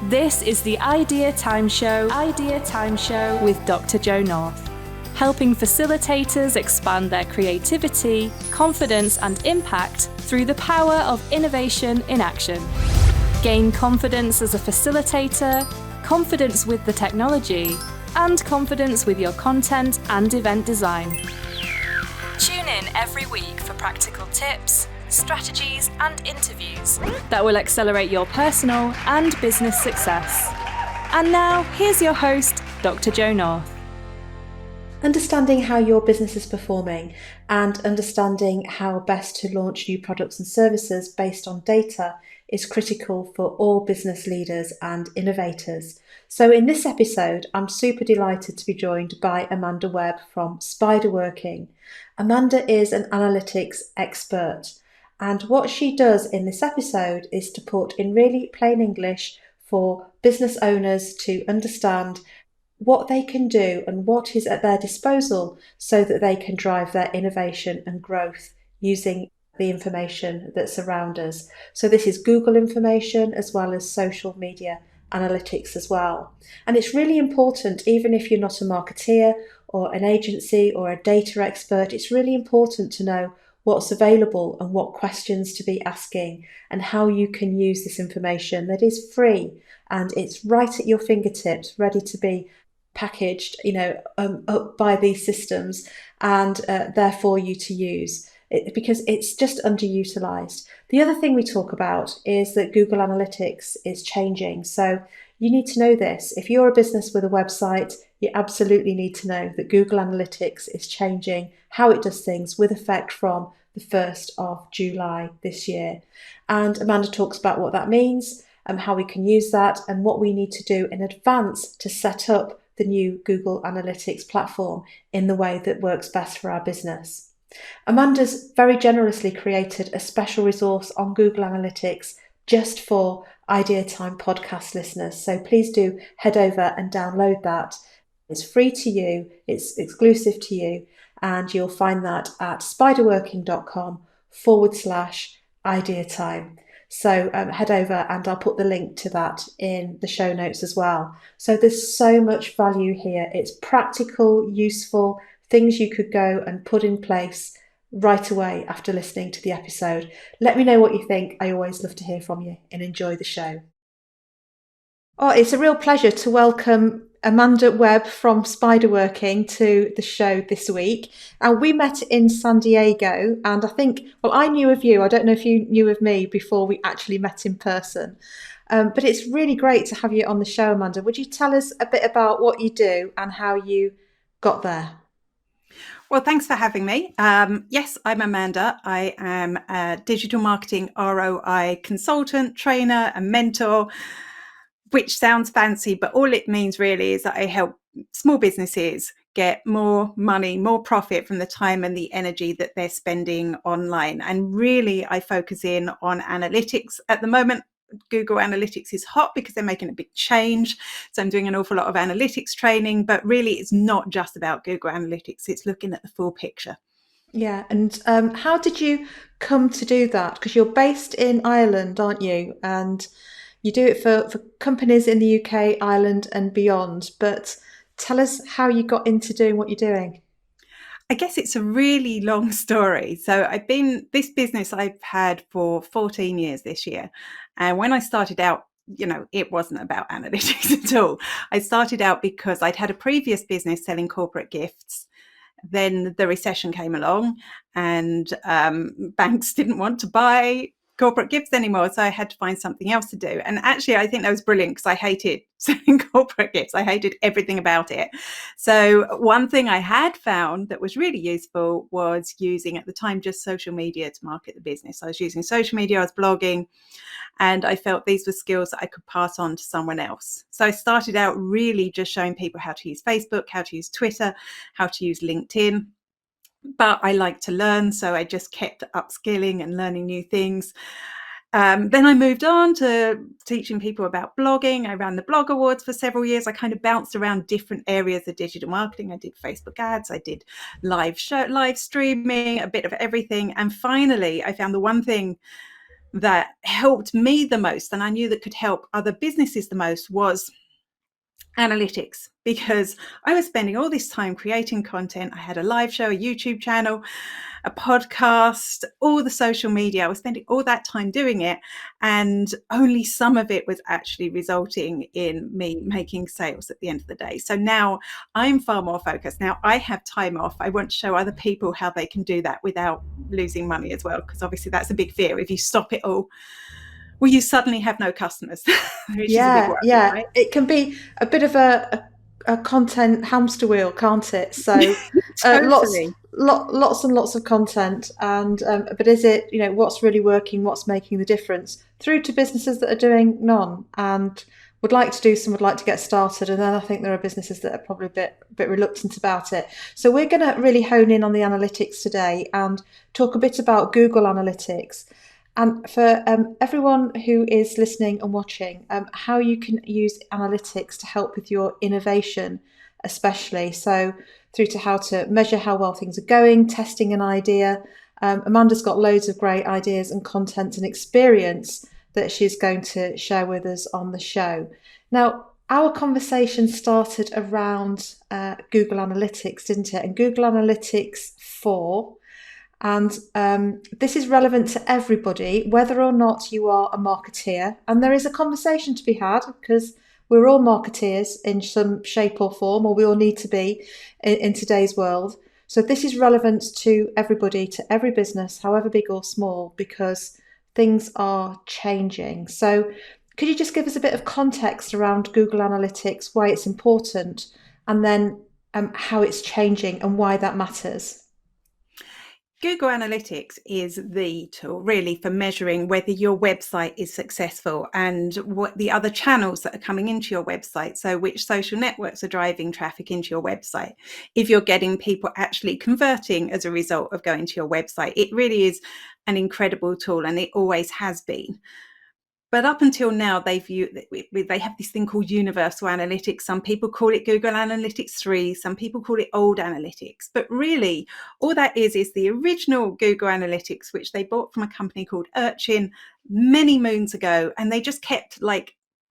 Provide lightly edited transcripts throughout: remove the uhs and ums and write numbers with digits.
This is the Idea Time Show with Dr. Joe North, helping facilitators expand their creativity, confidence and impact through the power of innovation in action. Gain confidence as a facilitator, confidence with the technology, and confidence with your content and event design. Tune in every week for practical tips, strategies and interviews that will accelerate your personal and business success. And now, here's your host, Dr. Joe North. Understanding how your business is performing and understanding how best to launch new products and services based on data is critical for all business leaders and innovators. So in this episode, I'm super delighted to be joined by Amanda Webb from Spiderworking. Amanda is an analytics expert, and what she does in this episode is to put in really plain English for business owners to understand what they can do and what is at their disposal so that they can drive their innovation and growth using the information that's around us. So this is Google information as well as social media analytics as well. And it's really important, even if you're not a marketeer or an agency or a data expert, it's really important to know what's available and what questions to be asking and how you can use this information that is free and it's right at your fingertips, ready to be packaged, up by these systems and there for you to use because it's just underutilized. The other thing we talk about is that Google Analytics is changing. So you need to know this. If you're a business with a website, you absolutely need to know that Google Analytics is changing how it does things with effect from the 1st of July this year. And Amanda talks about what that means and how we can use that and what we need to do in advance to set up the new Google Analytics platform in the way that works best for our business. Amanda's very generously created a special resource on Google Analytics just for Idea Time podcast listeners. So please do head over and download that. It's free to you, it's exclusive to you, and you'll find that at spiderworking.com/idea time. So head over and I'll put the link to that in the show notes as well. So there's so much value here. It's practical, useful things you could go and put in place right away after listening to the episode. Let me know what you think. I always love to hear from you and enjoy the show. Oh, it's a real pleasure to welcome Amanda Webb from Spiderworking to the show this week. And we met in San Diego, and I knew of you. I don't know if you knew of me before we actually met in person. But it's really great to have you on the show, Amanda. Would you tell us a bit about what you do and how you got there? Well, thanks for having me. Yes, I'm Amanda. I am a digital marketing ROI consultant, trainer and mentor, which sounds fancy, but all it means really is that I help small businesses get more money, more profit from the time and the energy that they're spending online. And really, I focus in on analytics at the moment. Google Analytics is hot because they're making a big change. So I'm doing an awful lot of analytics training, but really it's not just about Google Analytics. It's looking at the full picture. Yeah. And how did you come to do that? Because you're based in Ireland, aren't you? And you do it for companies in the UK, Ireland and beyond. But tell us how you got into doing what you're doing. I guess it's a really long story. So this business I've had for 14 years this year. And when I started out, it wasn't about analytics at all. I started out because I'd had a previous business selling corporate gifts. Then the recession came along and banks didn't want to buy corporate gifts anymore. So I had to find something else to do. And actually, I think that was brilliant because I hated selling corporate gifts. I hated everything about it. So one thing I had found that was really useful was using, at the time, just social media to market the business. I was using social media, I was blogging, and I felt these were skills that I could pass on to someone else. So I started out really just showing people how to use Facebook, how to use Twitter, how to use LinkedIn. But I like to learn, so I just kept upskilling and learning new things. Then I moved on to teaching people about blogging. I ran the Blog Awards for several years. I kind of bounced around different areas of digital marketing. I did Facebook ads, I did live streaming, a bit of everything. And finally, I found the one thing that helped me the most, and I knew that could help other businesses the most, was analytics, because I was spending all this time creating content. I had a live show, a YouTube channel, a podcast, all the social media. I was spending all that time doing it, and only some of it was actually resulting in me making sales at the end of the day. So now I'm far more focused. Now I have time off. I want to show other people how they can do that without losing money as well, because obviously that's a big fear. If you stop it all, well, you suddenly have no customers, which is a big worry, right? It can be a bit of a content hamster wheel, can't it? So Totally. lots and lots of content, and but is it, what's really working, what's making the difference, through to businesses that are doing none and would like to do some, would like to get started, and then I think there are businesses that are probably a bit reluctant about it. So we're going to really hone in on the analytics today and talk a bit about Google Analytics. And for everyone who is listening and watching, how you can use analytics to help with your innovation, especially. So through to how to measure how well things are going, testing an idea. Amanda's got loads of great ideas and content and experience that she's going to share with us on the show. Now, our conversation started around Google Analytics, didn't it? And Google Analytics 4. And this is relevant to everybody, whether or not you are a marketeer. And there is a conversation to be had, because we're all marketeers in some shape or form, or we all need to be in today's world. So this is relevant to everybody, to every business, however big or small, because things are changing. So could you just give us a bit of context around Google Analytics, why it's important, and then how it's changing and why that matters? Google Analytics is the tool really for measuring whether your website is successful and what the other channels that are coming into your website. So which social networks are driving traffic into your website. If you're getting people actually converting as a result of going to your website, it really is an incredible tool, and it always has been. But up until now, they have this thing called Universal Analytics. Some people call it Google Analytics 3. Some people call it Old Analytics. But really, all that is the original Google Analytics, which they bought from a company called Urchin many moons ago. And they just kept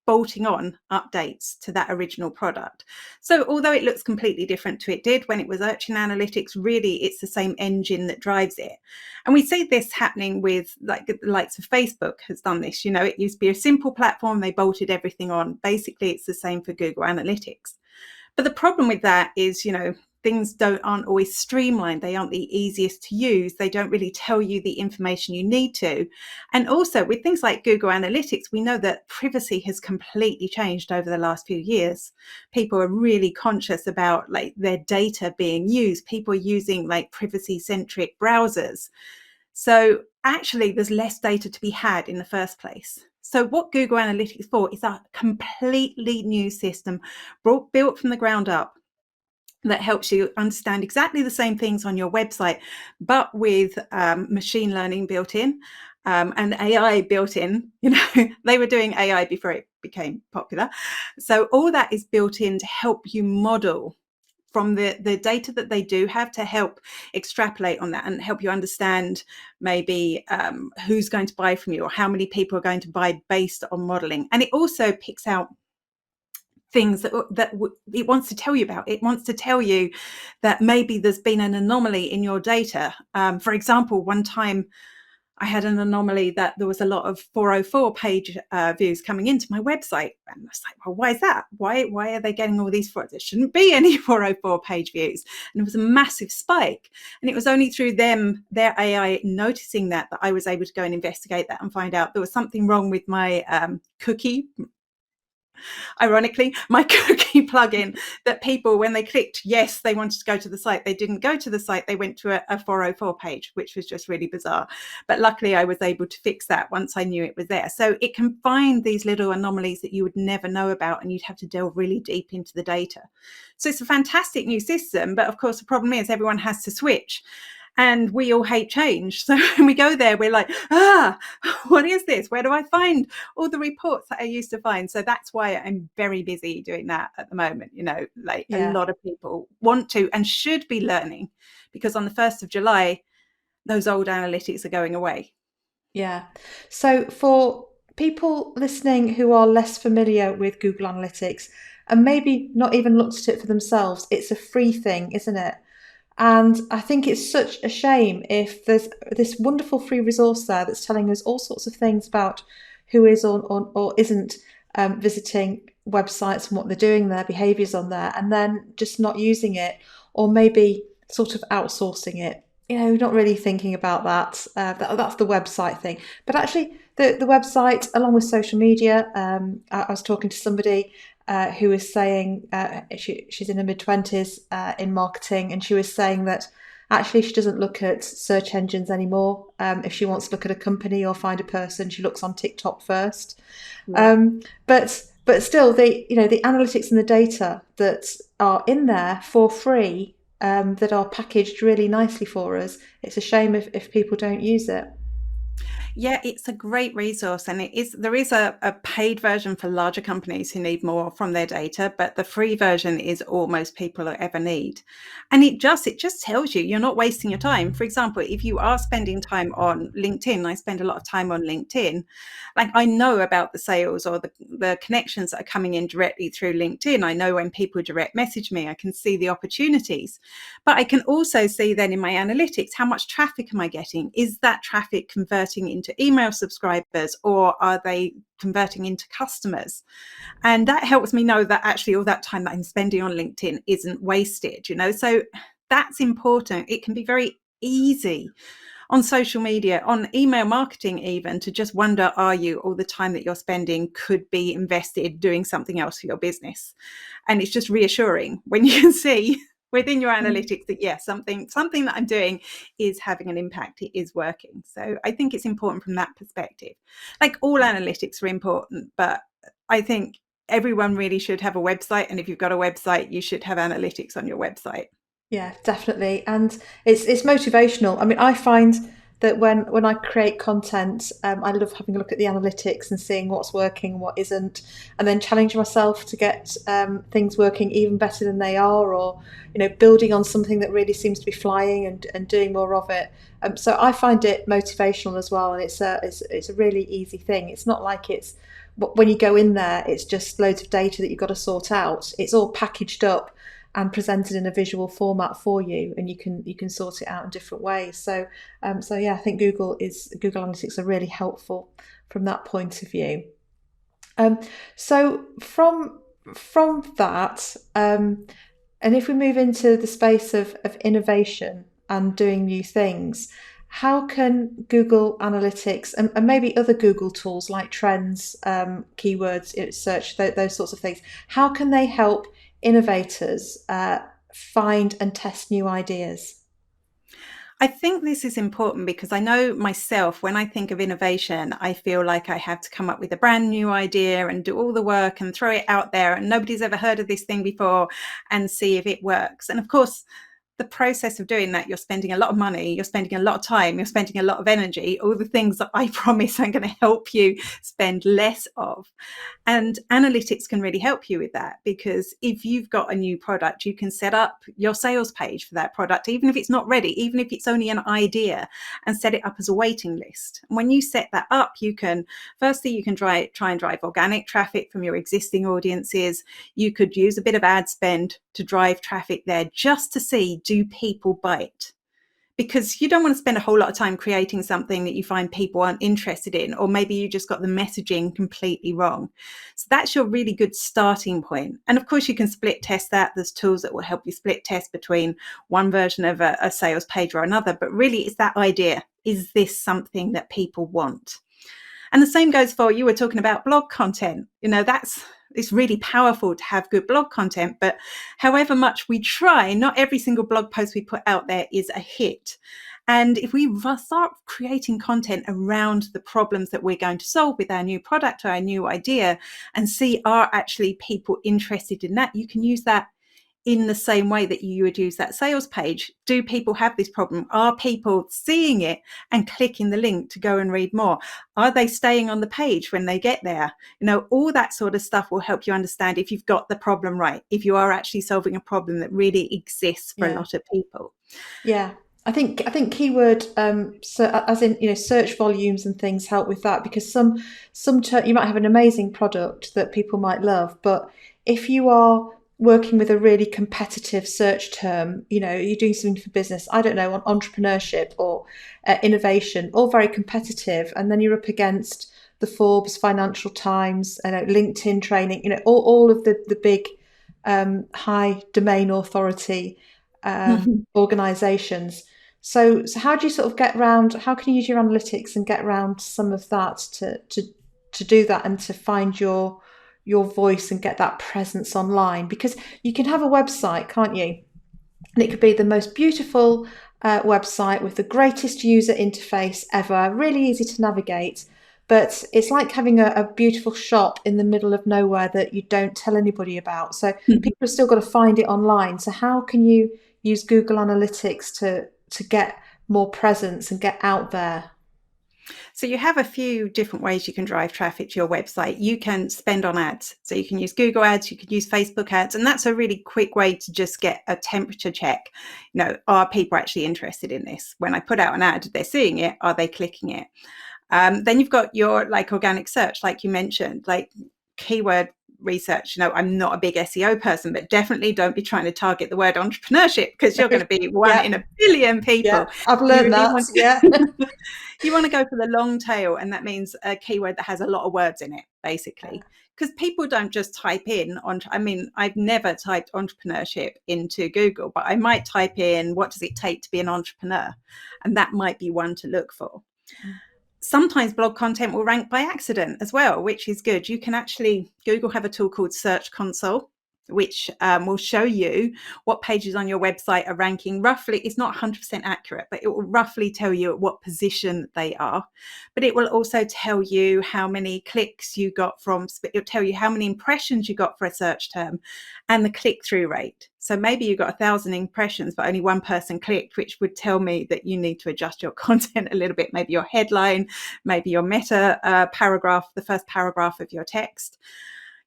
bolting on updates to that original product. So although it looks completely different to it did when it was Urchin Analytics, really it's the same engine that drives it. And we see this happening with the likes of Facebook has done this. It used to be a simple platform, they bolted everything on. Basically, it's the same for Google Analytics. But the problem with that is, things aren't always streamlined. They aren't the easiest to use. They don't really tell you the information you need to. And also with things like Google Analytics, we know that privacy has completely changed over the last few years. People are really conscious about their data being used. People are using privacy-centric browsers. So actually there's less data to be had in the first place. So what Google Analytics 4 is a completely new system built from the ground up that helps you understand exactly the same things on your website, but with machine learning built in and AI built in. They were doing AI before it became popular. So all that is built in to help you model from the data that they do have, to help extrapolate on that and help you understand maybe who's going to buy from you or how many people are going to buy based on modeling. And it also picks out things that it wants to tell you about. It wants to tell you that maybe there's been an anomaly in your data. For example, one time I had an anomaly that there was a lot of 404 page views coming into my website. And I was like, well, why is that? Why are they getting all these there shouldn't be any 404 page views? And it was a massive spike. And it was only through their AI noticing that I was able to go and investigate that and find out there was something wrong with my cookie. Ironically, my cookie plugin, that people, when they clicked yes, they wanted to go to the site, they didn't go to the site, they went to a 404 page, which was just really bizarre. But luckily I was able to fix that once I knew it was there. So it can find these little anomalies that you would never know about, and you'd have to delve really deep into the data. So it's a fantastic new system, but of course the problem is everyone has to switch. And we all hate change. So when we go there, we're like, what is this? Where do I find all the reports that I used to find? So that's why I'm very busy doing that at the moment. A lot of people want to and should be learning, because on the 1st of July, those old analytics are going away. Yeah. So for people listening who are less familiar with Google Analytics and maybe not even looked at it for themselves, it's a free thing, isn't it? And I think it's such a shame if there's this wonderful free resource there that's telling us all sorts of things about who is or isn't visiting websites and what they're doing, their behaviours on there, and then just not using it, or maybe sort of outsourcing it. Not really thinking about that. That's the website thing. But actually, the website, along with social media, I was talking to somebody who was saying she's in her mid-20s in marketing, and she was saying that actually she doesn't look at search engines anymore. If she wants to look at a company or find a person, she looks on TikTok first. Yeah. But still, the analytics and the data that are in there for free, that are packaged really nicely for us. It's a shame if people don't use it. Yeah, it's a great resource, and there is a paid version for larger companies who need more from their data, but the free version is all most people will ever need. And it just tells you you're not wasting your time. For example, if you are spending time on LinkedIn, I spend a lot of time on LinkedIn, like I know about the sales or the connections that are coming in directly through LinkedIn. I know when people direct message me, I can see the opportunities. But I can also see then in my analytics, how much traffic am I getting? Is that traffic converting into email subscribers, or are they converting into customers? And that helps me know that actually all that time that I'm spending on LinkedIn isn't wasted, So that's important. It can be very easy on social media, on email marketing even, to just wonder, are you all the time that you're spending could be invested doing something else for your business? And it's just reassuring when you can see within your analytics that yes, something that I'm doing is having an impact, it is working. So I think it's important from that perspective. Like all analytics are important, but I think everyone really should have a website, and if you've got a website, you should have analytics on your website. Yeah, definitely. And it's motivational. I mean, I find that when I create content, I love having a look at the analytics and seeing what's working and what isn't, and then challenge myself to get things working even better than they are, or building on something that really seems to be flying and doing more of it. So I find it motivational as well, and it's a really easy thing. It's not like it's when you go in there, it's just loads of data that you've got to sort out. It's all packaged up and presented in a visual format for you, and you can sort it out in different ways. So yeah, I think Google Analytics are really helpful from that point of view. So from that, and if we move into the space of innovation and doing new things, how can Google Analytics and maybe other Google tools like Trends, keywords, search, those sorts of things, how can they help innovators find and test new ideas? I think this is important because I know myself, when I think of innovation, I feel like I have to come up with a brand new idea and do all the work and throw it out there, and nobody's ever heard of this thing before, and see if it works. And of course, the process of doing that, you're spending a lot of money, you're spending a lot of time, you're spending a lot of energy, all the things that I promise I'm going to help you spend less of. And analytics can really help you with that, because if you've got a new product, you can set up your sales page for that product, even if it's not ready, even if it's only an idea, and set it up as a waiting list. And when you set that up, you can try and drive organic traffic from your existing audiences. You could use a bit of ad spend to drive traffic there just to see, do people bite? Because you don't want to spend a whole lot of time creating something that you find people aren't interested in, or maybe you just got the messaging completely wrong. So that's your really good starting point. And of course, you can split test that. There's tools that will help you split test between one version of a sales page or another. But really, it's that idea. Is this something that people want? And the same goes for, you were talking about blog content. It's really powerful to have good blog content, but however much we try, not every single blog post we put out there is a hit. And if we start creating content around the problems that we're going to solve with our new product or our new idea, and see, are actually people interested in that, you can use that in the same way that you would use that sales page. Do people have this problem? Are people seeing it and clicking the link to go and read more? Are they staying on the page when they get there? All that sort of stuff will help you understand if you've got the problem right, if you are actually solving a problem that really exists for a lot of people. Yeah. I think keyword, so as in, search volumes and things help with that, because you might have an amazing product that people might love, but if you are working with a really competitive search term, you're doing something for business, I don't know, on entrepreneurship or innovation, all very competitive, and then you're up against the Forbes, Financial Times, LinkedIn training, all of the big high domain authority organizations. So how do you sort of get around? How can you use your analytics and get around some of that to do that and to find your voice and get that presence online? Because you can have a website, can't you? And it could be the most beautiful website with the greatest user interface ever, really easy to navigate. But it's like having a beautiful shop in the middle of nowhere that you don't tell anybody about. So people have still got to find it online. So how can you use Google Analytics to get more presence and get out there? So you have a few different ways you can drive traffic to your website. You can spend on ads. So you can use Google ads, you could use Facebook ads, and that's a really quick way to just get a temperature check. Are people actually interested in this? When I put out an ad, they're seeing it, are they clicking it? Then you've got your organic search, like you mentioned, like keyword research. I'm not a big SEO person, but definitely don't be trying to target the word entrepreneurship, because you're going to be one in a billion people. Yeah, I've learned that. Yeah. You want to go for the long tail, and that means a keyword that has a lot of words in it, basically. Because people don't just type in I've never typed entrepreneurship into Google, but I might type in, what does it take to be an entrepreneur? And that might be one to look for. Sometimes blog content will rank by accident as well, which is good. You can actually, Google have a tool called Search Console, which will show you what pages on your website are ranking roughly. It's not 100% accurate, but it will roughly tell you at what position they are. But it will also tell you how many clicks you got it'll tell you how many impressions you got for a search term and the click-through rate. So maybe you got 1,000 impressions, but only one person clicked, which would tell me that you need to adjust your content a little bit, maybe your headline, maybe your meta paragraph, the first paragraph of your text.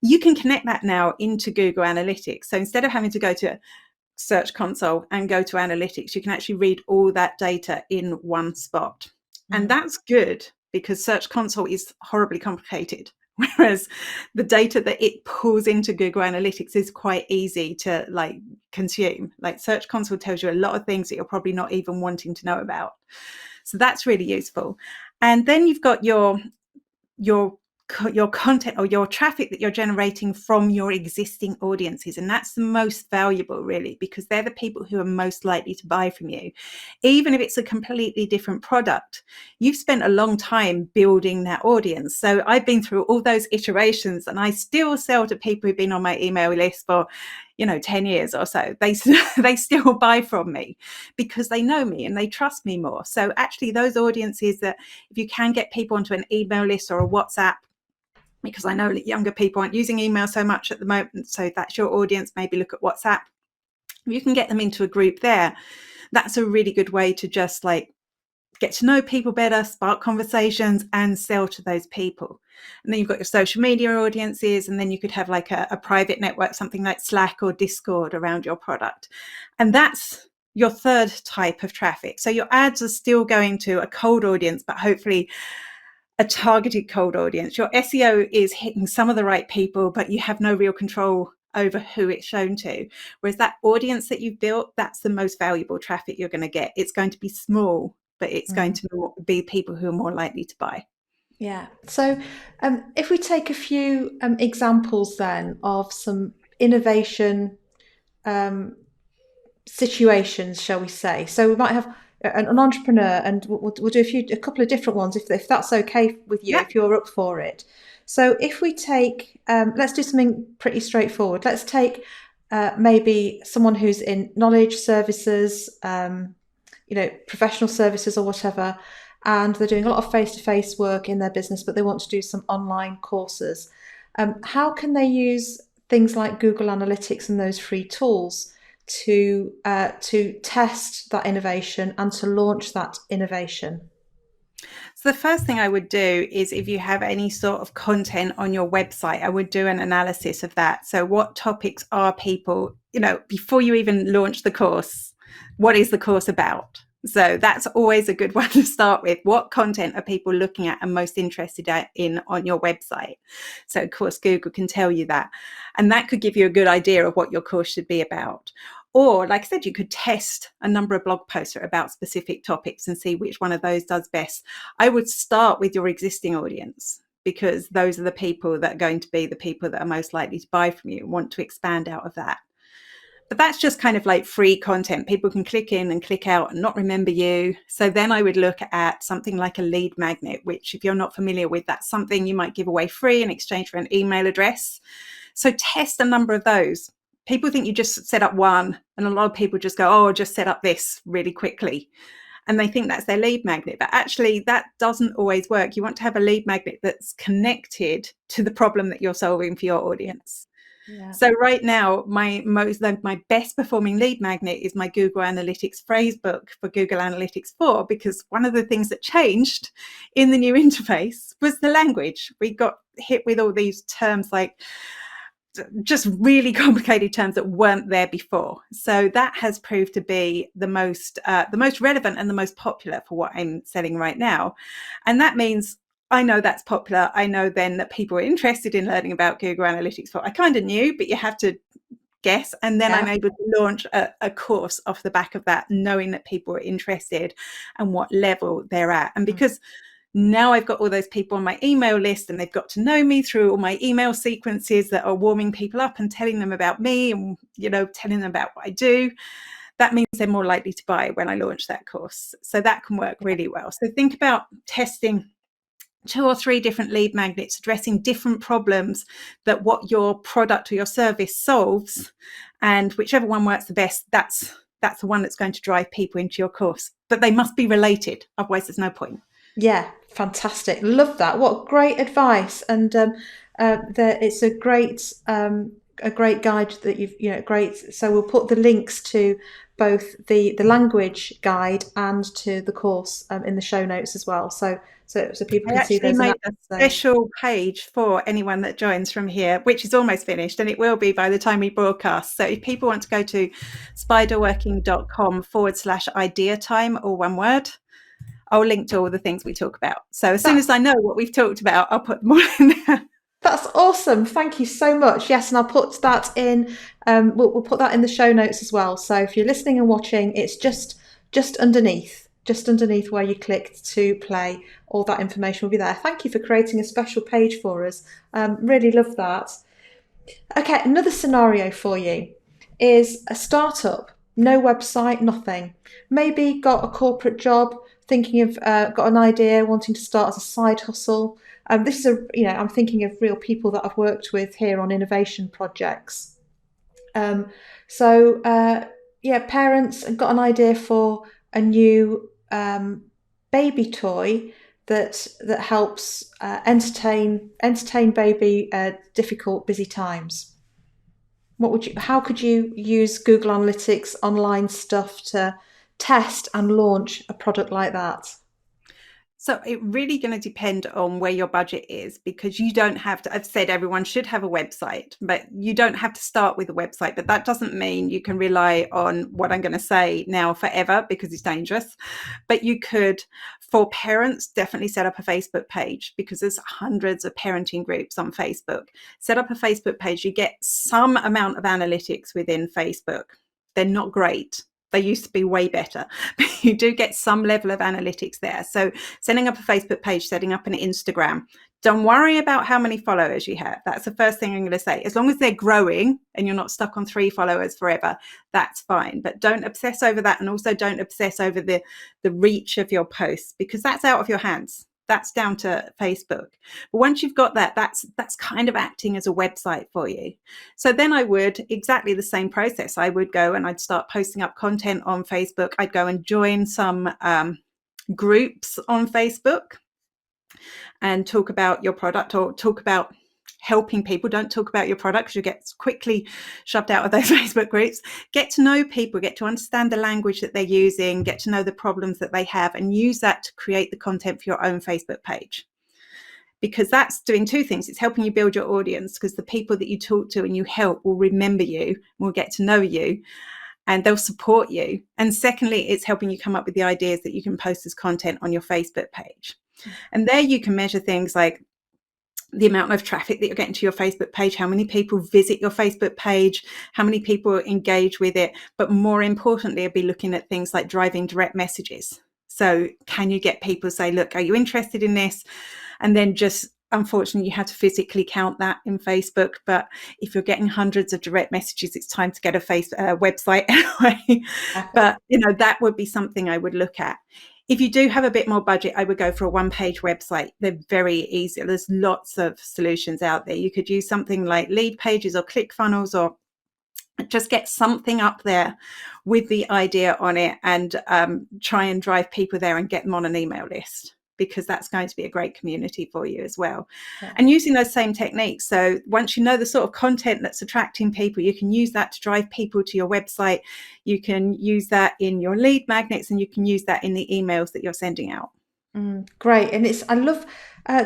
You can connect that now into Google Analytics. So instead of having to go to Search Console and go to Analytics, you can actually read all that data in one spot. And that's good, because Search Console is horribly complicated, whereas the data that it pulls into Google Analytics is quite easy to consume. Search Console tells you a lot of things that you're probably not even wanting to know about. So that's really useful. And then you've got your content or your traffic that you're generating from your existing audiences. And that's the most valuable, really, because they're the people who are most likely to buy from you. Even if it's a completely different product, you've spent a long time building that audience. So I've been through all those iterations, and I still sell to people who've been on my email list for 10 years or so. They still buy from me because they know me and they trust me more. So actually those audiences, that if you can get people onto an email list or a WhatsApp, because I know that younger people aren't using email so much at the moment, so that's your audience, maybe look at WhatsApp. You can get them into a group there. That's a really good way to just get to know people better, spark conversations, and sell to those people. And then you've got your social media audiences, and then you could have a private network, something like Slack or Discord around your product. And that's your third type of traffic. So your ads are still going to a cold audience, but hopefully a targeted cold audience. Your SEO is hitting some of the right people, but you have no real control over who it's shown to. Whereas that audience that you've built, that's the most valuable traffic you're going to get. It's going to be small, but it's going to be people who are more likely to buy. Yeah. So if we take a few examples then of some innovation situations, shall we say? So we might have an entrepreneur, and we'll do a couple of different ones if that's okay with you, if you're up for it. So if we take, let's do something pretty straightforward. Let's take maybe someone who's in knowledge services, professional services or whatever, and they're doing a lot of face-to-face work in their business, but they want to do some online courses. How can they use things like Google Analytics and those free tools to test that innovation and to launch that innovation? So the first thing I would do is, if you have any sort of content on your website, I would do an analysis of that. So what topics are people, before you even launch the course, what is the course about? So that's always a good one to start with. What content are people looking at and most interested in on your website? So of course, Google can tell you that. And that could give you a good idea of what your course should be about. Or like I said, you could test a number of blog posts about specific topics and see which one of those does best. I would start with your existing audience, because those are the people that are going to be the people that are most likely to buy from you and want to expand out of that. But that's just kind of like free content. People can click in and click out and not remember you. So then I would look at something like a lead magnet, which if you're not familiar with, that's something you might give away free in exchange for an email address. So test a number of those. People think you just set up one, and a lot of people just go, oh, just set up this really quickly. And they think that's their lead magnet. But actually, that doesn't always work. You want to have a lead magnet that's connected to the problem that you're solving for your audience. Yeah. So right now, my best performing lead magnet is my Google Analytics phrase book for Google Analytics 4, because one of the things that changed in the new interface was the language. We got hit with all these terms, like just really complicated terms that weren't there before. So that has proved to be the most relevant and the most popular for what I'm selling right now. And that means I know that's popular. I know then that people are interested in learning about Google Analytics 4. I kind of knew, but you have to guess. And then I'm able to launch a course off the back of that, knowing that people are interested and what level they're at. And because now I've got all those people on my email list and they've got to know me through all my email sequences that are warming people up and telling them about me and, telling them about what I do, that means they're more likely to buy when I launch that course. So that can work really well. So think about testing 2 or 3 different lead magnets, addressing different problems that what your product or your service solves, and whichever one works the best, that's the one that's going to drive people into your course. But they must be related, otherwise there's no point. Yeah, fantastic. Love that. What great advice. And it's a great guide that you've, great. So we'll put the links to both the language guide and to the course in the show notes as well. So people can see those. I actually made a special page for anyone that joins from here, which is almost finished, and it will be by the time we broadcast. So if people want to go to spiderworking.com/idea time, all one word, I'll link to all the things we talk about. So as soon as I know what we've talked about, I'll put them all in there. That's awesome. Thank you so much. Yes, and I'll put that in. We'll put that in the show notes as well. So if you're listening and watching, it's just underneath where you clicked to play. All that information will be there. Thank you for creating a special page for us. Really love that. Okay, another scenario for you is a startup, no website, nothing. Maybe got a corporate job, thinking of got an idea, wanting to start as a side hustle. This is I'm thinking of real people that I've worked with here on innovation projects. Parents have got an idea for a new baby toy that helps entertain baby difficult, busy times. How could you use Google Analytics online stuff to test and launch a product like that? So it really going to depend on where your budget is, because you don't have to, I've said everyone should have a website, but you don't have to start with a website. But that doesn't mean you can rely on what I'm going to say now forever, because it's dangerous. But you could, for parents, definitely set up a Facebook page, because there's hundreds of parenting groups on Facebook. Set up a Facebook page. You get some amount of analytics within Facebook. They're not great. They used to be way better, but you do get some level of analytics there. So setting up a Facebook page, setting up an Instagram. Don't worry about how many followers you have. That's the first thing I'm going to say. As long as they're growing and you're not stuck on 3 followers forever, that's fine. But don't obsess over that. And also don't obsess over the reach of your posts, because that's out of your hands. That's down to Facebook. But once you've got that, that's kind of acting as a website for you. So then I would, exactly the same process. I would go and I'd start posting up content on Facebook. I'd go and join some groups on Facebook and talk about your product, or talk about helping people. Don't talk about your product, because you get quickly shoved out of those Facebook groups. Get to know people, get to understand the language that they're using, get to know the problems that they have, and use that to create the content for your own Facebook page. Because that's doing 2 things. It's helping you build your audience, because the people that you talk to and you help will remember you, will get to know you. and they'll support you. And secondly, it's helping you come up with the ideas that you can post as content on your Facebook page. And there you can measure things like the amount of traffic that you're getting to your Facebook page, how many people visit your Facebook page, how many people engage with it. But more importantly, I'll be looking at things like driving direct messages. So can you get people to say, look, are you interested in this? And then just, unfortunately, you have to physically count that in Facebook. But if you're getting hundreds of direct messages, it's time to get a website anyway. But, that would be something I would look at. If you do have a bit more budget, I would go for a one-page website. They're very easy. There's lots of solutions out there. You could use something like Lead Pages or ClickFunnels, or just get something up there with the idea on it, and try and drive people there and get them on an email list, because that's going to be a great community for you as well. Yeah. And using those same techniques. So once you know the sort of content that's attracting people, you can use that to drive people to your website. You can use that in your lead magnets, and you can use that in the emails that you're sending out. Great. And I love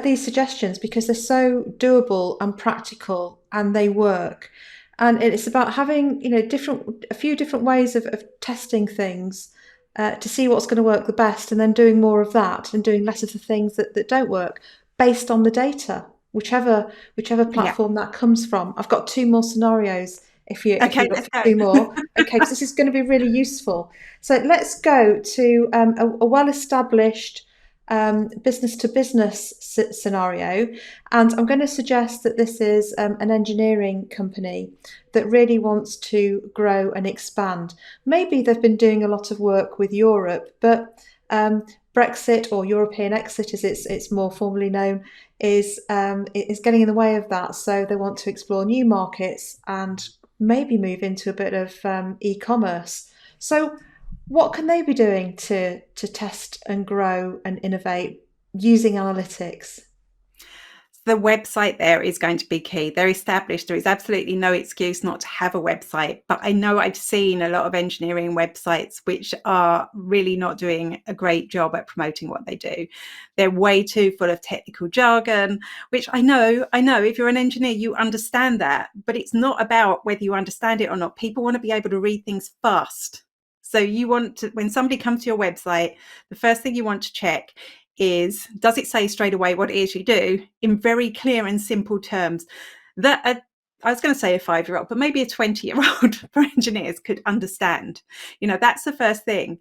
these suggestions, because they're so doable and practical, and they work. And it's about having, a few different ways of testing things to see what's going to work the best, and then doing more of that and doing less of the things that don't work based on the data, whichever platform that comes from. I've got 2 more scenarios if you've got 2 more. Okay, because this is going to be really useful. So let's go to a well-established business to business scenario, and I'm going to suggest that this is an engineering company that really wants to grow and expand. Maybe they've been doing a lot of work with Europe, but Brexit, or European exit as it's more formally known, is getting in the way of that. So they want to explore new markets and maybe move into a bit of e-commerce. So what can they be doing to test and grow and innovate using analytics? The website there is going to be key. They're established. There is absolutely no excuse not to have a website. But I know I've seen a lot of engineering websites which are really not doing a great job at promoting what they do. They're way too full of technical jargon, which I know if you're an engineer, you understand that. But it's not about whether you understand it or not. People want to be able to read things fast. So you want to, when somebody comes to your website, the first thing you want to check is, does it say straight away what it is you do in very clear and simple terms that I was going to say a 5-year-old, but maybe a 20-year-old for engineers could understand. That's the first thing.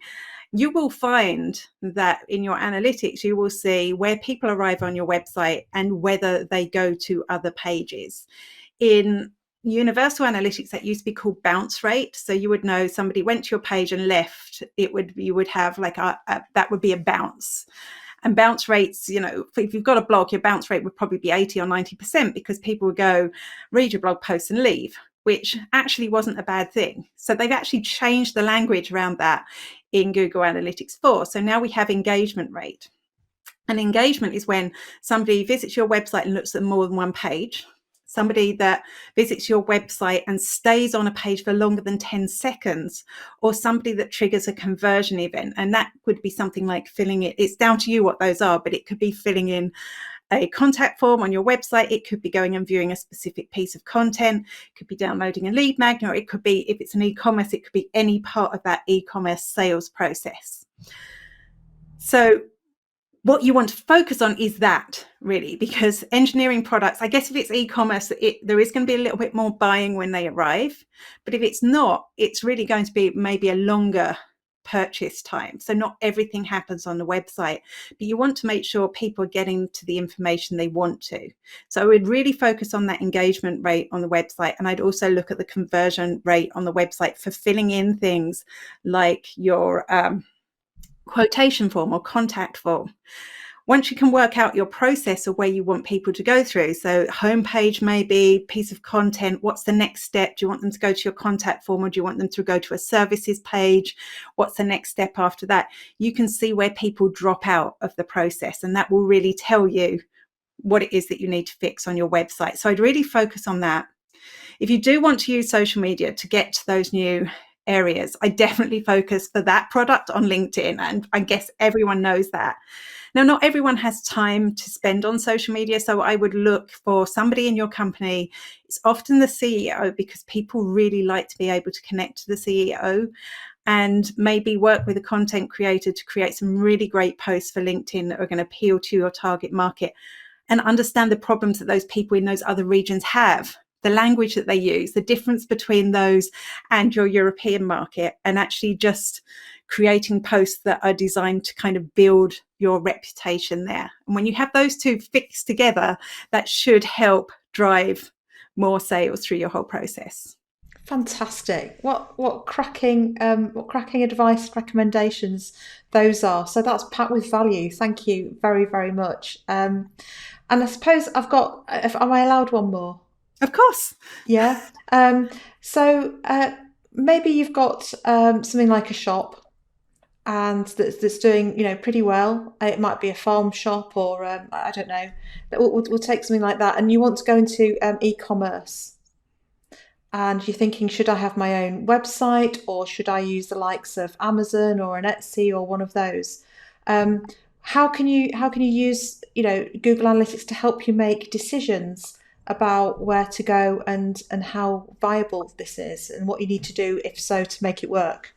You will find that in your analytics, you will see where people arrive on your website and whether they go to other pages. In Universal Analytics, that used to be called bounce rate. So you would know somebody went to your page and left. You would have like that would be a bounce. And bounce rates, if you've got a blog, your bounce rate would probably be 80 or 90%, because people would go read your blog post and leave, which actually wasn't a bad thing. So they've actually changed the language around that in Google Analytics 4. So now we have engagement rate. And engagement is when somebody visits your website and looks at more than one page. Somebody that visits your website and stays on a page for longer than 10 seconds, or somebody that triggers a conversion event. And that would be something like filling it. It's down to you what those are, but it could be filling in a contact form on your website. It could be going and viewing a specific piece of content. It could be downloading a lead magnet, or it could be, if it's an e-commerce, it could be any part of that e-commerce sales process. So what you want to focus on is that, really, because engineering products, I guess if it's e-commerce, there is going to be a little bit more buying when they arrive. But if it's not, it's really going to be maybe a longer purchase time. So not everything happens on the website, but you want to make sure people are getting to the information they want to. So I would really focus on that engagement rate on the website. And I'd also look at the conversion rate on the website for filling in things like your quotation form or contact form. Once you can work out your process of where you want people to go through, so homepage, maybe piece of content, what's the next step? Do you want them to go to your contact form, or do you want them to go to a services page? What's the next step after that? You can see where people drop out of the process, and that will really tell you what it is that you need to fix on your website. So I'd really focus on that. If you do want to use social media to get to those new areas. I definitely focus for that product on LinkedIn, and I guess everyone knows that. Now, not everyone has time to spend on social media, so I would look for somebody in your company. It's often the CEO, because people really like to be able to connect to the CEO, and maybe work with a content creator to create some really great posts for LinkedIn that are going to appeal to your target market, and understand the problems that those people in those other regions have, the language that they use, the difference between those and your European market, and actually just creating posts that are designed to kind of build your reputation there. And when you have those two fixed together, that should help drive more sales through your whole process. Fantastic. What cracking advice, recommendations those are. So that's packed with value. Thank you very, very much. And I suppose am I allowed one more? Of course. Yeah. So maybe you've got something like a shop, and that's doing pretty well. It might be a farm shop, or I don't know. We'll take something like that, and you want to go into e-commerce. And you're thinking, should I have my own website, or should I use the likes of Amazon or an Etsy or one of those? How can you use Google Analytics to help you make decisions about where to go and how viable this is, and what you need to do, if so, to make it work?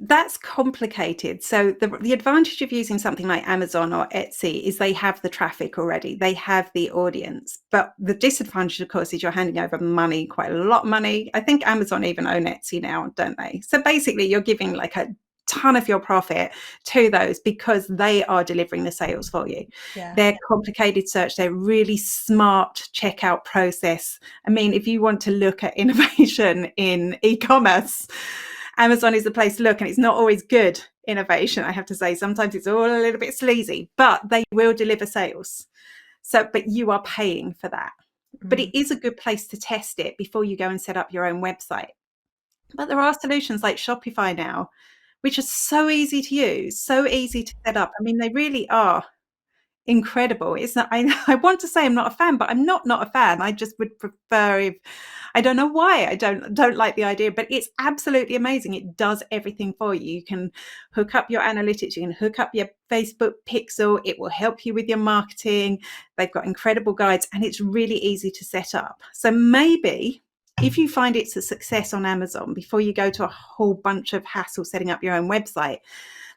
That's complicated. So the advantage of using something like Amazon or Etsy is they have the traffic already. They have the audience. But the disadvantage, of course, is you're handing over money, quite a lot of money. I think Amazon even own Etsy now, don't they? So basically, you're giving like a ton of your profit to those, because they are delivering the sales for you. Yeah. Their complicated search, their really smart checkout process. I mean, if you want to look at innovation in e-commerce, Amazon is the place to look, and it's not always good innovation, I have to say. Sometimes it's all a little bit sleazy, but they will deliver sales. So, but you are paying for that. But it is a good place to test it before you go and set up your own website. But there are solutions like Shopify now, which are so easy to use, so easy to set up. I mean, they really are incredible. It's not, I want to say I'm not a fan, but I'm not a fan. I just would prefer, if I don't know why I don't like the idea, but it's absolutely amazing. It does everything for you. You can hook up your analytics, you can hook up your Facebook pixel. It will help you with your marketing. They've got incredible guides, and it's really easy to set up. So maybe if you find it's a success on Amazon, before you go to a whole bunch of hassle setting up your own website,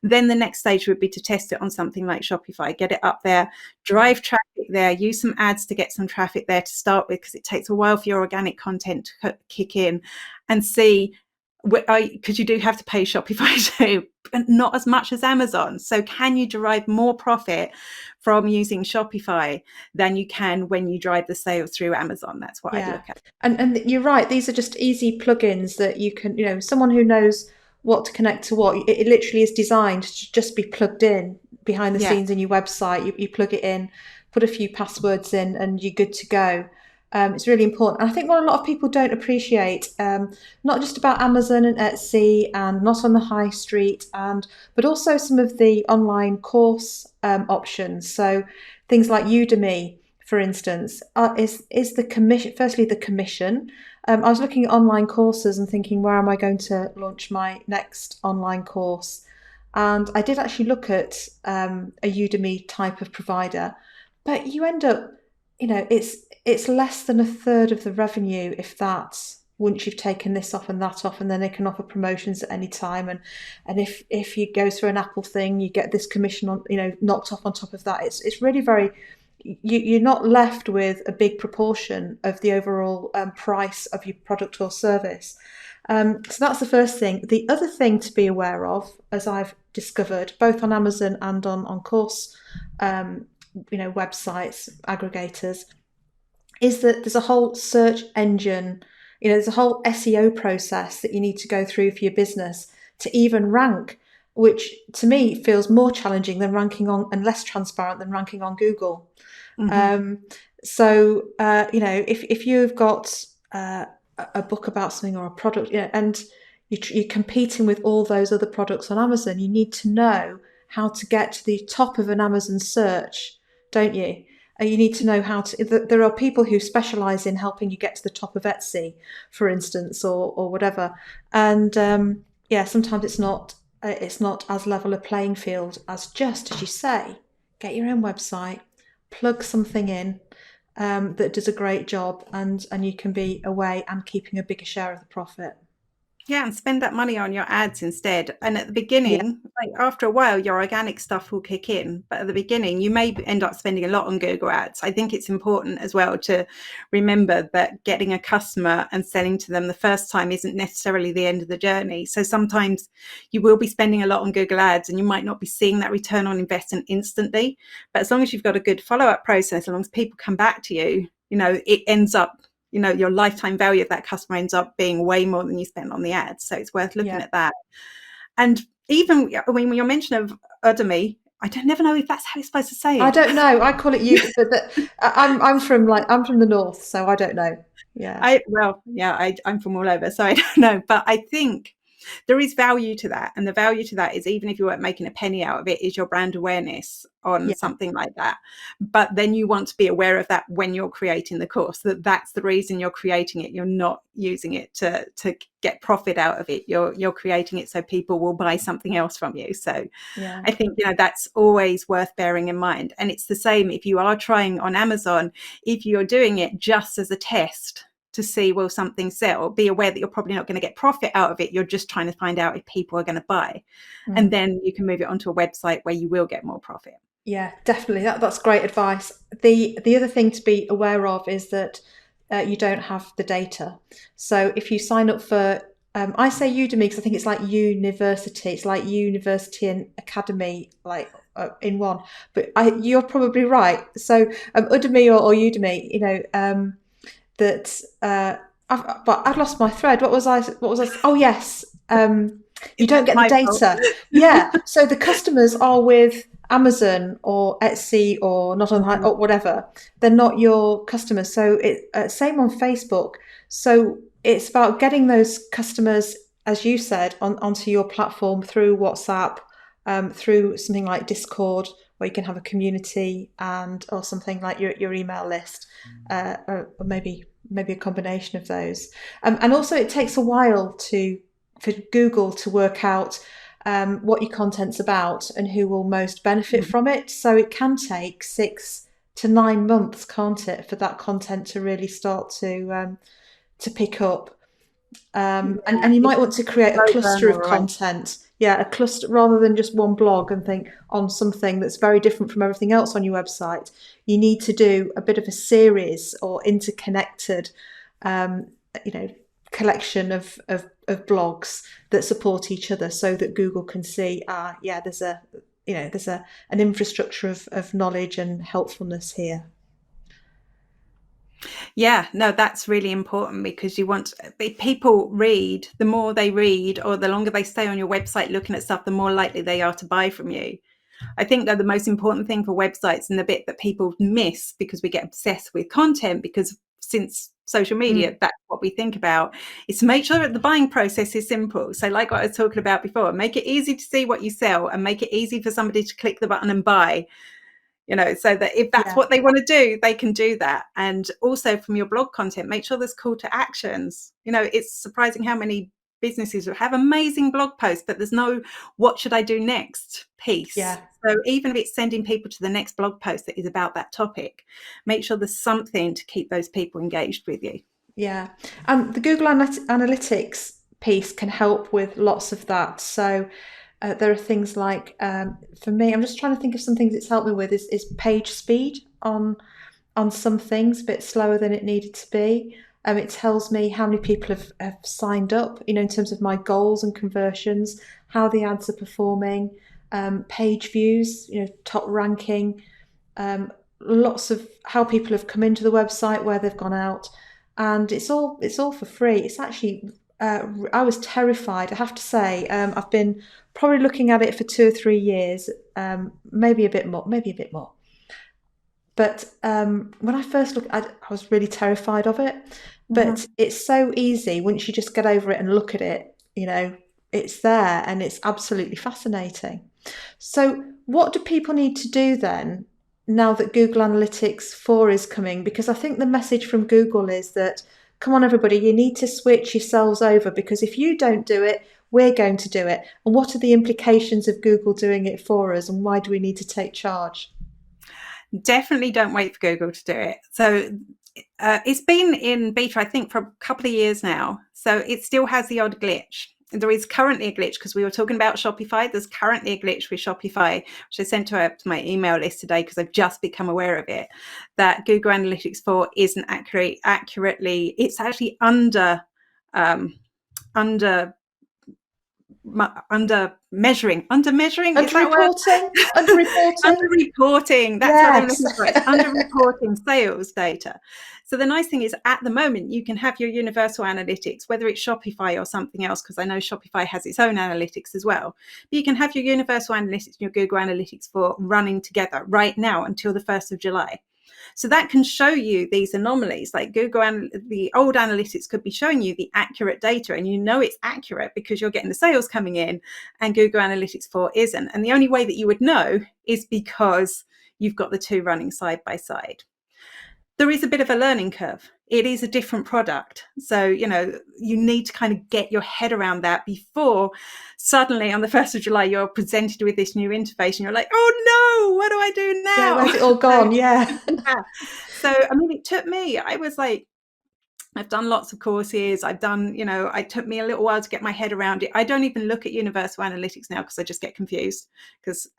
then the next stage would be to test it on something like Shopify, get it up there, drive traffic there, use some ads to get some traffic there to start with, because it takes a while for your organic content to kick in, and see, because you do have to pay Shopify too, but not as much as Amazon. So can you derive more profit from using Shopify than you can when you drive the sales through Amazon? That's what I look at. And you're right, these are just easy plugins that you can, someone who knows what to connect to what, it literally is designed to just be plugged in behind the scenes in your website. You plug it in, put a few passwords in, and you're good to go. It's really important. And I think what a lot of people don't appreciate, not just about Amazon and Etsy, and not on the high street, but also some of the online course options. So things like Udemy, for instance, is the commission. Firstly, the commission. I was looking at online courses and thinking, where am I going to launch my next online course? And I did actually look at a Udemy type of provider, but you end up, it's less than a third of the revenue, if that, once you've taken this off and that off, and then they can offer promotions at any time. And if you go through an Apple thing, you get this commission on, knocked off on top of that. It's really very, you're not left with a big proportion of the overall price of your product or service. So that's the first thing. The other thing to be aware of, as I've discovered, both on Amazon and on course, websites, aggregators, is that there's a whole search engine, there's a whole SEO process that you need to go through for your business to even rank, which to me feels more challenging than ranking on, and less transparent than ranking on Google. So if you've got a book about something or a product, and you're competing with all those other products on Amazon, you need to know how to get to the top of an Amazon search, don't you? You need to know how to. There are people who specialize in helping you get to the top of Etsy, for instance, or whatever. And yeah, sometimes it's not as level a playing field just as you say, get your own website, plug something in that does a great job, and you can be away and keeping a bigger share of the profit. Yeah, and spend that money on your ads instead. And at the Yeah. beginning, like after a while, your organic stuff will kick in. But at the beginning, you may end up spending a lot on Google ads. I think it's important as well to remember that getting a customer and selling to them the first time isn't necessarily the end of the journey. So sometimes you will be spending a lot on Google ads and you might not be seeing that return on investment instantly. But as long as you've got a good follow-up process, as long as people come back to you, it ends up, your lifetime value of that customer ends up being way more than you spent on the ads. So it's worth looking at that. And even when your mention of Udemy, I don't never know if that's how you're supposed to say it. I don't know. I call it Udemy, but I'm from the north, so I don't know. Yeah. I'm from all over, so I don't know. But I think there is value to that. And the value to that is, even if you weren't making a penny out of it, is your brand awareness on something like that. But then you want to be aware of that when you're creating the course, that's the reason you're creating it. You're not using it to get profit out of it. You're creating it so people will buy something else from you. So I think, that's always worth bearing in mind. And it's the same if you are trying on Amazon, if you're doing it just as a test to see, will something sell, be aware that you're probably not going to get profit out of it. You're just trying to find out if people are going to buy. And then you can move it onto a website where you will get more profit. Yeah, definitely. That's great advice. The other thing to be aware of is that you don't have the data. So if you sign up for, I say Udemy because I think it's like university. It's like university and academy, like in one. But you're probably right. So Udemy or Udemy, but I've lost my thread. What was I? Oh yes. You don't get the data. Yeah. So the customers are with Amazon or Etsy or not online or whatever. They're not your customers. So same on Facebook. So it's about getting those customers, as you said, onto your platform through WhatsApp, through something like Discord, where you can have a community or something like your email list, or maybe a combination of those. And also it takes a while for Google to work out what your content's about and who will most benefit from it. So it can take 6 to 9 months, can't it, for that content to really start to pick up. And you might want to create a cluster of content. Yeah, a cluster rather than just one blog and think on something that's very different from everything else on your website. You need to do a bit of a series or interconnected, collection of blogs that support each other, so that Google can see, there's an infrastructure of knowledge and helpfulness here. Yeah, no, that's really important, because if people read, the more they read or the longer they stay on your website looking at stuff, the more likely they are to buy from you. I think that the most important thing for websites, and the bit that people miss because we get obsessed with content, because since social media, that's what we think about, is to make sure that the buying process is simple. So like what I was talking about before, make it easy to see what you sell and make it easy for somebody to click the button and buy. So that if that's what they want to do, they can do that. And also from your blog content, make sure there's call to actions. It's surprising how many businesses have amazing blog posts, but there's no "what should I do next" piece. Yeah. So even if it's sending people to the next blog post that is about that topic, make sure there's something to keep those people engaged with you. Yeah. And the Google Analytics piece can help with lots of that. So there are things like, for me, I'm just trying to think of some things it's helped me with, is page speed on some things, a bit slower than it needed to be. It tells me how many people have signed up, in terms of my goals and conversions, how the ads are performing, page views, top ranking, lots of how people have come into the website, where they've gone out, and it's all for free. It's actually, I was terrified, I have to say. I've been probably looking at it for 2 or 3 years, maybe a bit more. But when I first looked, I was really terrified of it. But it's so easy once you just get over it and look at it. It's there, and it's absolutely fascinating. So what do people need to do then now that Google Analytics 4 is coming? Because I think the message from Google is that, come on, everybody, you need to switch yourselves over, because if you don't do it, we're going to do it. And what are the implications of Google doing it for us, and why do we need to take charge? Definitely don't wait for Google to do it. So it's been in beta, I think, for a couple of years now. So it still has the odd glitch. There is currently a glitch, because we were talking about Shopify. There's currently a glitch with Shopify, which I sent to my email list today because I've just become aware of it, that Google Analytics 4 isn't accurately, it's actually under measuring. Is that Underreporting? Underreporting? Underreporting. That's what I'm looking for. It's underreporting sales data. So the nice thing is, at the moment, you can have your universal analytics, whether it's Shopify or something else, because I know Shopify has its own analytics as well. But you can have your universal analytics and your Google Analytics 4 running together right now until the 1st of July. So that can show you these anomalies. Like the old analytics could be showing you the accurate data, and you know it's accurate because you're getting the sales coming in, and Google Analytics 4 isn't. And the only way that you would know is because you've got the two running side by side. There is a bit of a learning curve. It is a different product. So, you need to kind of get your head around that before suddenly on the 1st of July, you're presented with this new interface and you're like, oh no, what do I do now? Yeah, where's it all gone? Yeah. So, it took me, I was like, I've done lots of courses. I've done, it took me a little while to get my head around it. I don't even look at universal analytics now because I just get confused, because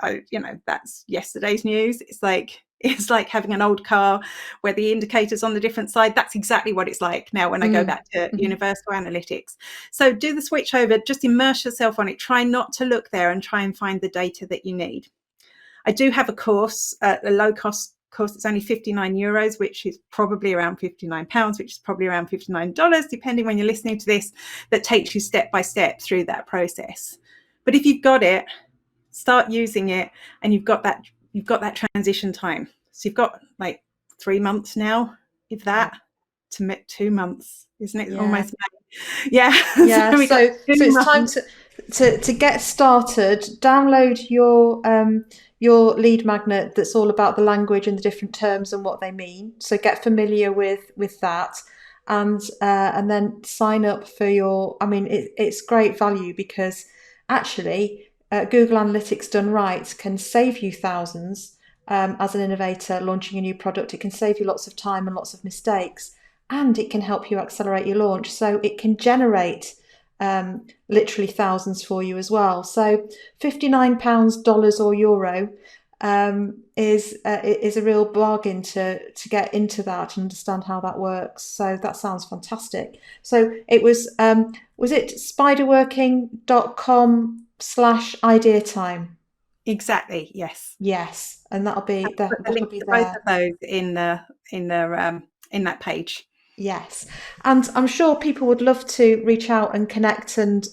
that's yesterday's news. It's like having an old car where the indicator's on the different side. That's exactly what it's like now when I go back to universal analytics. So do the switch over, just immerse yourself on it. Try not to look there and try and find the data that you need. I do have a course, a low cost course. It's only €59, which is probably around £59, which is probably around $59, depending when you're listening to this, that takes you step by step through that process. But if you've got it, start using it, and you've got that transition time. So you've got like 3 months now, if that, to 2 months, isn't it? Yeah. Almost May. Yeah. Yeah. so it's time to get started. Download your lead magnet that's all about the language and the different terms and what they mean. So get familiar with that, and then sign up for your. It's great value, because actually Google Analytics done right can save you thousands as an innovator launching a new product. It can save you lots of time and lots of mistakes, and it can help you accelerate your launch. So it can generate literally thousands for you as well. So £59, dollars or euro is a real bargain to get into that and understand how that works. So that sounds fantastic. So it was it spiderworking.com/idea time? Exactly. Yes, and that'll be there. Both of those in that page. Yes, and I'm sure people would love to reach out and connect, and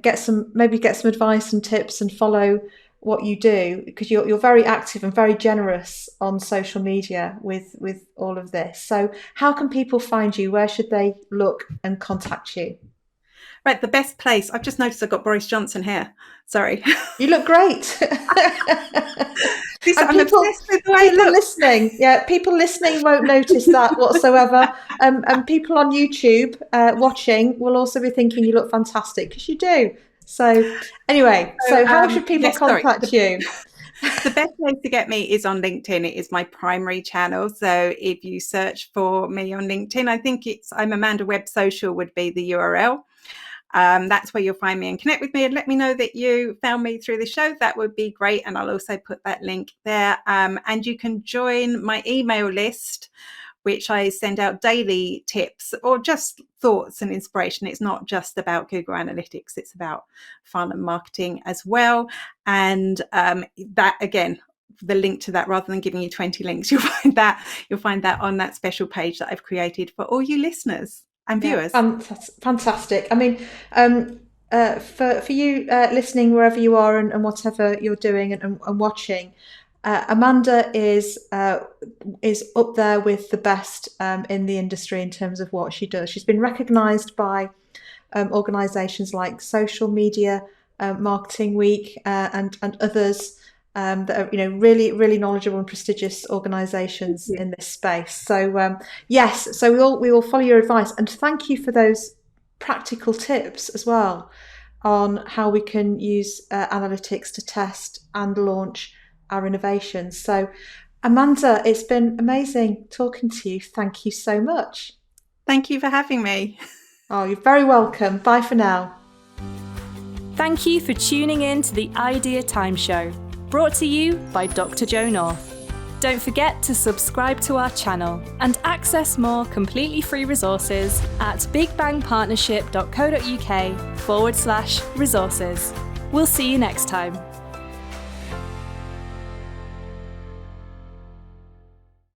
get some advice and tips and follow what you do, because you're very active and very generous on social media with all of this. So how can people find you? Where should they look and contact you? Right, the best place. I've just noticed I've got Boris Johnson here. Sorry. You look great. I'm obsessed with the way people listening, people listening won't notice that whatsoever. And people on YouTube watching will also be thinking you look fantastic, because you do. So anyway, so how should people contact you? The best place to get me is on LinkedIn. It is my primary channel. So if you search for me on LinkedIn, I think I'm Amanda Webb Social would be the URL. That's where you'll find me, and connect with me and let me know that you found me through the show. That would be great. And I'll also put that link there. And you can join my email list, which I send out daily tips or just thoughts and inspiration. It's not just about Google Analytics. It's about fun and marketing as well. And that, again, the link to that, rather than giving you 20 links, you'll find that on that special page that I've created for all you listeners and viewers. Fantastic. For you listening wherever you are and whatever you're doing and watching, Amanda is up there with the best in the industry in terms of what she does. She's been recognised by organisations like Social Media Marketing Week and others that are, really, really knowledgeable and prestigious organisations in this space. So yes, so we will follow your advice, and thank you for those practical tips as well on how we can use analytics to test and launch our innovations. So Amanda, it's been amazing talking to you. Thank you so much. Thank you for having me. Oh, you're very welcome. Bye for now. Thank you for tuning in to the Idea Time Show, brought to you by Dr. Jo North. Don't forget to subscribe to our channel and access more completely free resources at bigbangpartnership.co.uk/resources. We'll see you next time.